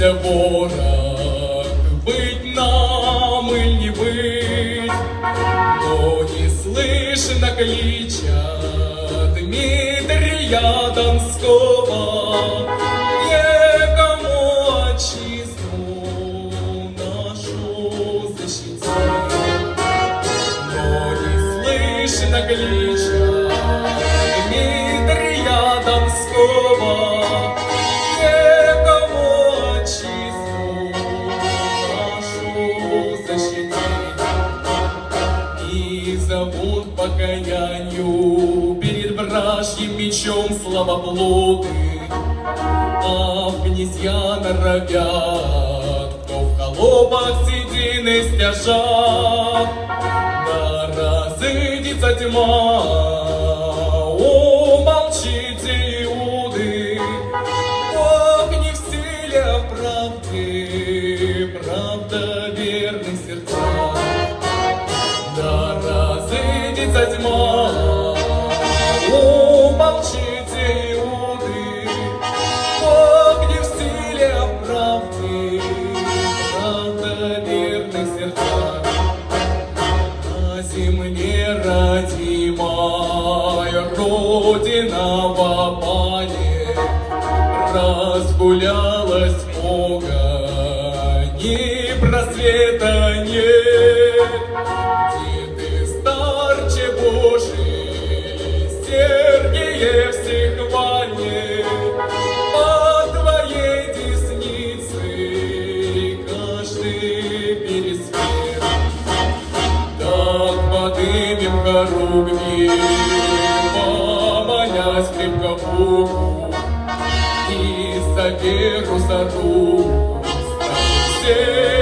Бейся, ворог, быть нам или не быть, но не слышно клича Дмитрия Донского, некому отчизну нашу защитить. Но не слышно клича Дмитрия Донского, зовут покаянию перед вражьим мечом славоблуды, а в князья норовят, кто в холопах седины стяжат. Да разыдется тьма, умолчите, Иуды, Бог не в силе, а в правде, правда верных сердца. Да разыдется тьма, умолчите, Иуды, Бог не в силе, а в правде, правда верных сердца. На земле родимая Родина вопали, разгулялась много, ни просвета нет. Где ты, старче Божий, Сергиев хвале, по твоей деснице каждый пересвет. Так подымем гору гнев, помолясь крепко Богу, и за веру, за руку станем все.